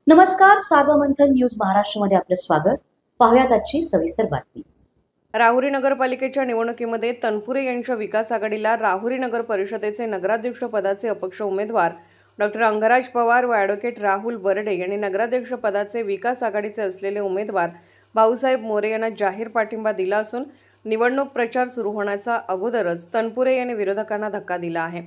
नमस्कार, सार्वमंथन न्यूज महाराष्ट्रमध्ये आपलं स्वागत. पाहुयात आजची सविस्तर बातमी. राहुरी नगरपालिकेच्या निवडणुकीमध्ये तनपुरे यांच्या विकास आघाडीला राहुरी नगर परिषदेचे नगराध्यक्ष पदाचे अपक्ष उमेदवार डॉक्टर अंगराज पवार व ॲडव्होकेट राहुल बर्डे यांनी नगराध्यक्ष पदाचे विकास आघाडीचे असलेले उमेदवार भाऊसाहेब मोरे यांना जाहीर पाठिंबा दिला असून निवडणूक प्रचार सुरू होण्याचा अगोदरच तनपुरे यांनी विरोधकांना धक्का दिला आहे.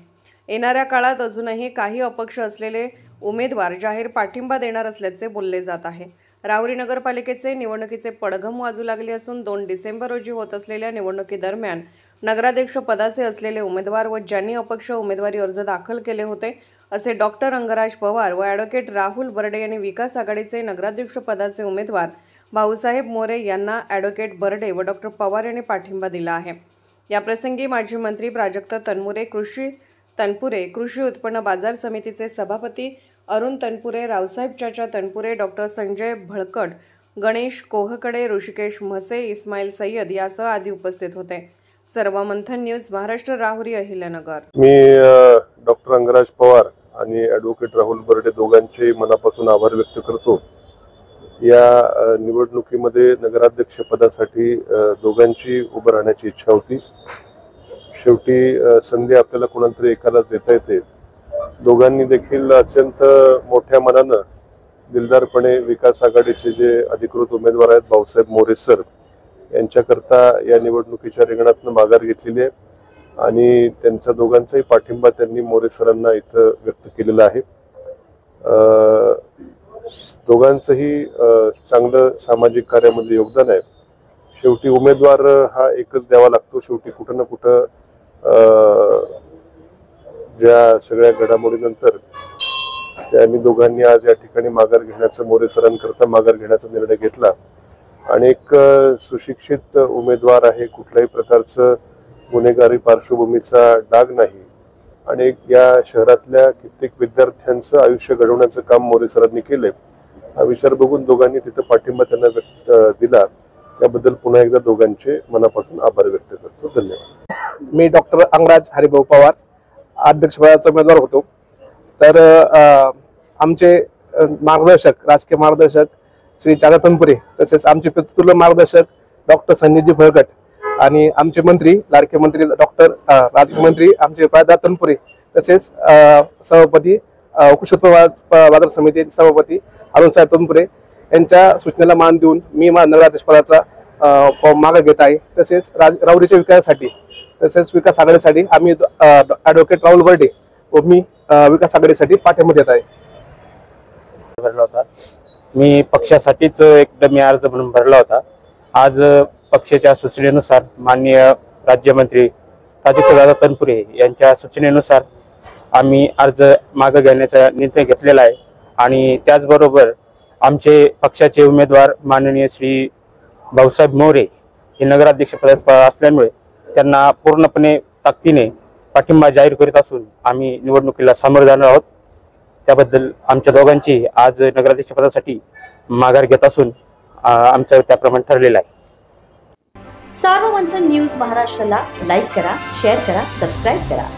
येणाऱ्या काळात अजूनही काही अपक्ष असलेले उमेदवार जाहीर पाठिंबा देणार असल्याचे बोलले जात आहे. राहुरी नगरपालिकेचे निवडणुकीचे पडघम वाजू लागले असून 2 डिसेंबर रोजी होत असलेल्या निवडणुकीदरम्यान नगराध्यक्ष पदाचे असलेले उमेदवार व ज्यांनी अपक्ष उमेदवारी अर्ज दाखल केले होते असे डॉक्टर अंगराज पवार व ॲडव्होकेट राहुल बर्डे यांनी विकास आघाडीचे नगराध्यक्ष पदाचे उमेदवार भाऊसाहेब मोरे यांना ॲडव्होकेट बर्डे व डॉक्टर पवार यांनी पाठिंबा दिला आहे. याप्रसंगी माजी मंत्री प्राजक्त तनपुरे, कृषी उत्पन्न बाजार समितीचे सभापती अरुण तनपुरे, रावसाहेब चाचा तनपुरे, डॉक्टर संजय भळकट, गणेश कोहकडे, ऋषिकेश म्हसे, इस्माईल सय्यद यासह आदी उपस्थित होते. सर्वमंथन न्यूज महाराष्ट्र, राहुरी, अहिल्यानगर. मी डॉक्टर अंगराज पवार आणि ॲडव्होकेट राहुल बर्डे दोघांचे मनापासून आभार व्यक्त करतो. या निवडणुकीमध्ये नगराध्यक्ष पदासाठी दोघांची उभं राहण्याची इच्छा होती. शेवटी संधी आपल्याला कोणातरी एकालाच देता येते. दोघांनी देखील अत्यंत मोठ्या मनानं दिलदारपणे विकास आघाडीचे जे अधिकृत उमेदवार आहेत भाऊसाहेब मोरे सर यांच्याकरता या निवडणुकीच्या रिंगणातून माघार घेतलेली आहे आणि त्यांचा दोघांचाही पाठिंबा त्यांनी मोरे सरांना इथं व्यक्त केलेला आहे. दोघांचंही चांगलं सामाजिक कार्यामध्ये योगदान आहे. शेवटी उमेदवार हा एकच द्यावा लागतो. शेवटी कुठं ना कुठं ज्या सगळ्या घडामोडीनंतर त्यांनी दोघांनी आज या ठिकाणी माघार घेण्याचा मोरे सरांकरता माघार घेण्याचा निर्णय घेतला आणि एक सुशिक्षित उमेदवार आहे. कुठल्याही प्रकारचं गुन्हेगारी पार्श्वभूमीचा डाग नाही आणि या शहरातल्या कित्येक विद्यार्थ्यांचं आयुष्य घडवण्याचं काम मोरे सरांनी केलंय. हा विचार बघून दोघांनी तिथं पाठिंबा त्यांना दिला. त्याबद्दल पुन्हा एकदा दोघांचे मनापासून आभार व्यक्त करतो. धन्यवाद. मी डॉक्टर अंगराज हरिभाऊ पवार अध्यक्षपदाचा उमेदवार होतो. तर आमचे मार्गदर्शक, राजकीय मार्गदर्शक श्री चाचा तनपुरे, तसेच आमचे पितृत्व मार्गदर्शक डॉक्टर संजय भळकट आणि आमचे मंत्री, लाडके मंत्री डॉक्टर राज्यमंत्री आमचे प्राजक्त तनपुरे, तसेच सभापती कृषी उत्पन्न बाजार समितीचे सभापती अरुण साहेब तनपुरे यांच्या सूचनेला मान देऊन मी नगराध्यक्ष पदाचा मागे घेत आहे. तसेच राहुरीच्या विकासासाठी, तसेच विकास आघाडीसाठी आम्ही ॲडव्होकेट राहुल बर्डे व मी विकास आघाडीसाठी पाठिंबा देत आहे. भरला होता मी पक्षासाठीच एक डमी अर्ज म्हणून भरला होता. आज पक्षाच्या सूचनेनुसार माननीय राज्यमंत्री प्राजक्त तनपुरे यांच्या सूचनेनुसार आम्ही अर्ज मागे घेण्याचा निर्णय घेतलेला आहे आणि त्याचबरोबर आमचे पक्षाचे उमेदवार माननीय श्री भाऊसाहेब मोरे हे नगराध्यक्ष पद असल्यामुळे त्यांना पूर्णपणे ताकदीने पाठिंबा जाहीर करीत असून आम्ही निवडणुकीला सामोरे जाणार आहोत. त्याबद्दल आमच्या दोघांची आज नगराध्यक्ष पदासाठी माघार घेत असून आमचं त्याप्रमाणे ठरलेलं आहे. सार्वमंथन न्यूज महाराष्ट्राला लाईक करा, शेअर करा, सबस्क्राईब करा.